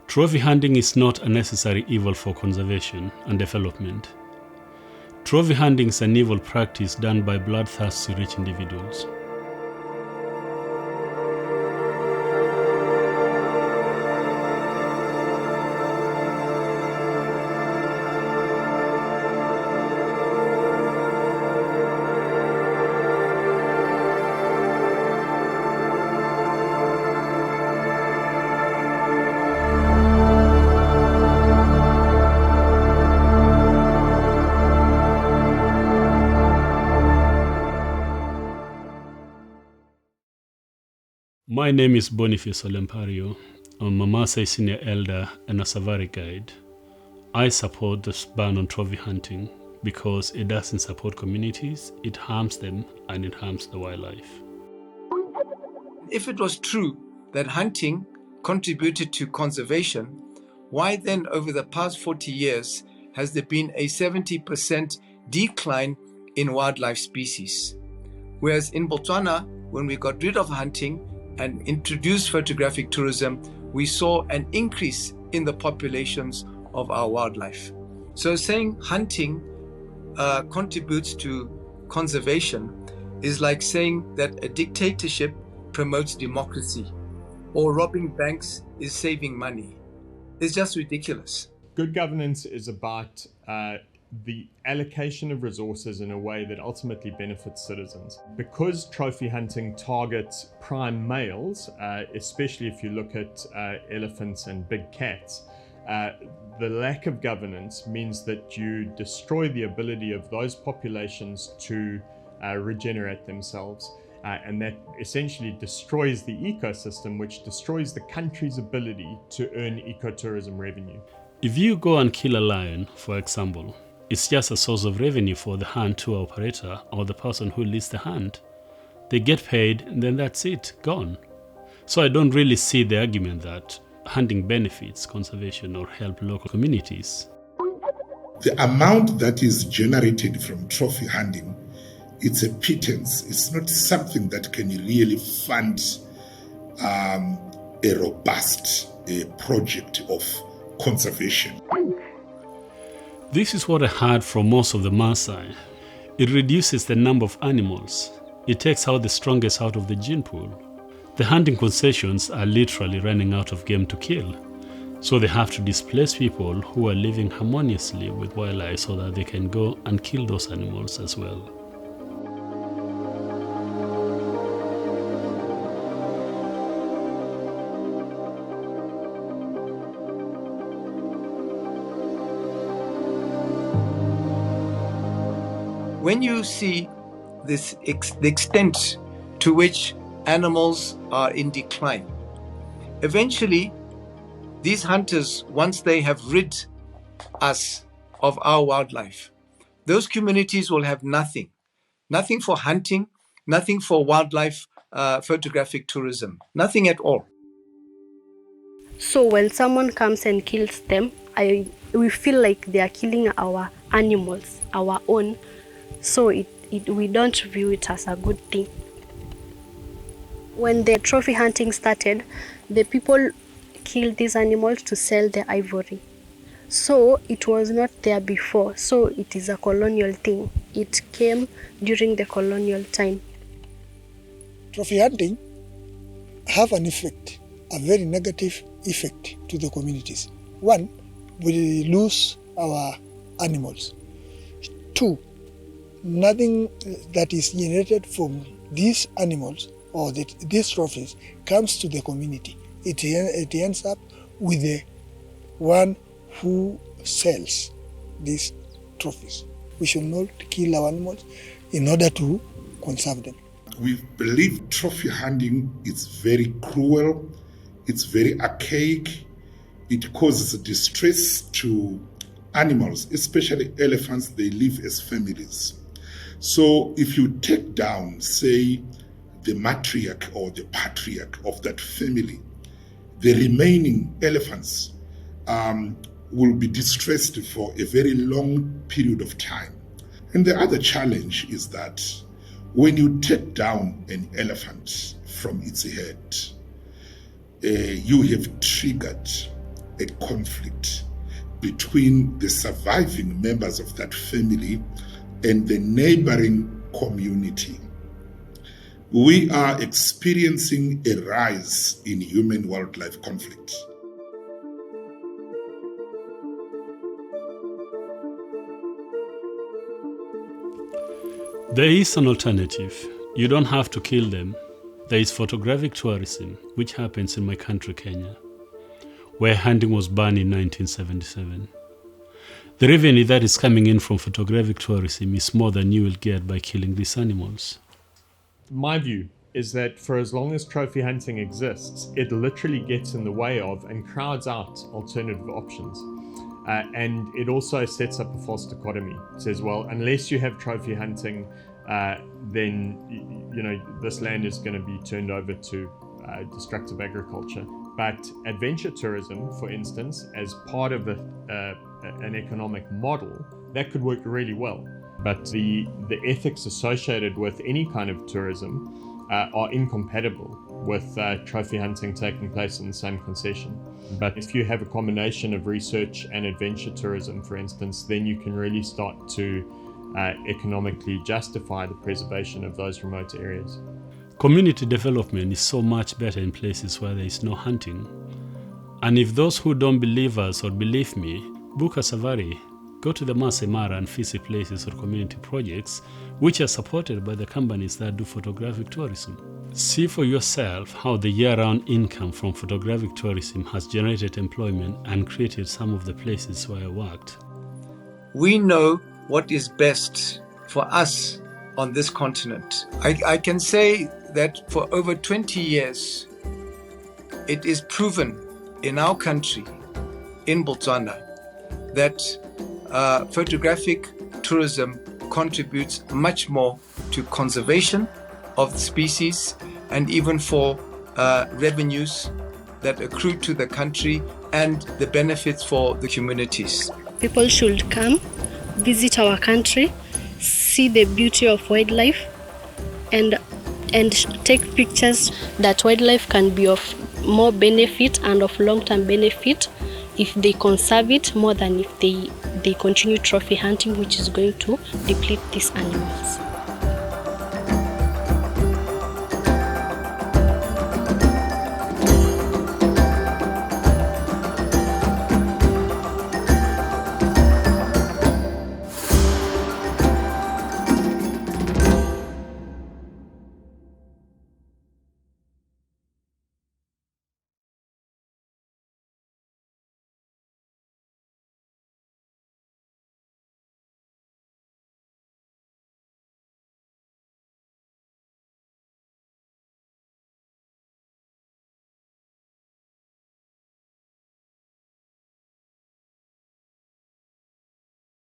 Trophy hunting is not a necessary evil for conservation and development. Trophy hunting is an evil practice done by bloodthirsty rich individuals. My name is Boniface Olempario. I'm a Maasai senior elder and a safari guide. I support this ban on trophy hunting because it doesn't support communities, it harms them, and it harms the wildlife. If it was true that hunting contributed to conservation, why then over the past 40 years has there been a 70% decline in wildlife species? Whereas in Botswana, when we got rid of hunting and introduced photographic tourism, we saw an increase in the populations of our wildlife. So saying hunting contributes to conservation is like saying that a dictatorship promotes democracy or robbing banks is saving money. It's just ridiculous. Good governance is about the allocation of resources in a way that ultimately benefits citizens. Because trophy hunting targets prime males, especially if you look at elephants and big cats, the lack of governance means that you destroy the ability of those populations to regenerate themselves. And that essentially destroys the ecosystem, which destroys the country's ability to earn ecotourism revenue. If you go and kill a lion, for example, it's just a source of revenue for the hunt tour operator or the person who leads the hunt. They get paid and then that's it, gone. So I don't really see the argument that hunting benefits conservation or help local communities. The amount that is generated from trophy hunting, it's a pittance. It's not something that can really fund a robust project of conservation. This is what I heard from most of the Maasai. It reduces the number of animals. It takes out the strongest out of the gene pool. The hunting concessions are literally running out of game to kill. So they have to displace people who are living harmoniously with wildlife so that they can go and kill those animals as well. When you see the extent to which animals are in decline, eventually these hunters, once they have rid us of our wildlife, those communities will have nothing. Nothing for hunting, nothing for wildlife photographic tourism, nothing at all. So when someone comes and kills them, we feel like they are killing our animals, our own. So we don't view it as a good thing. When the trophy hunting started, the people killed these animals to sell the ivory. So it was not there before. So it is a colonial thing. It came during the colonial time. Trophy hunting have an effect, a very negative effect to the communities. One, we lose our animals. Two, nothing that is generated from these animals or these trophies comes to the community. It ends up with the one who sells these trophies. We should not kill our animals in order to conserve them. We believe trophy hunting is very cruel, it's very archaic, it causes distress to animals, especially elephants. They live as families. So if you take down, say, the matriarch or the patriarch of that family, the remaining elephants will be distressed for a very long period of time. And the other challenge is that when you take down an elephant from its head, you have triggered a conflict between the surviving members of that family and the neighboring community. We are experiencing a rise in human-wildlife conflict. There is an alternative. You don't have to kill them. There is photographic tourism, which happens in my country, Kenya, where hunting was banned in 1977. The revenue that is coming in from photographic tourism is more than you will get by killing these animals. My view is that for as long as trophy hunting exists, it literally gets in the way of and crowds out alternative options. And it also sets up a false dichotomy. It says, well, unless you have trophy hunting, then this land is going to be turned over to destructive agriculture. But adventure tourism, for instance, as part of an economic model, that could work really well. But the ethics associated with any kind of tourism are incompatible with trophy hunting taking place in the same concession. But if you have a combination of research and adventure tourism, for instance, then you can really start to economically justify the preservation of those remote areas. Community development is so much better in places where there is no hunting. And if those who don't believe us or believe me, book a safari, go to the Masai Mara and visit places or community projects which are supported by the companies that do photographic tourism. See for yourself how the year-round income from photographic tourism has generated employment and created some of the places where I worked. We know what is best for us on this continent. I can say that for over 20 years, it is proven in our country, in Botswana, that photographic tourism contributes much more to conservation of the species and even for revenues that accrue to the country and the benefits for the communities. People should come, visit our country, see the beauty of wildlife, and take pictures. That wildlife can be of more benefit and of long-term benefit if they conserve it more than if they continue trophy hunting, which is going to deplete these animals.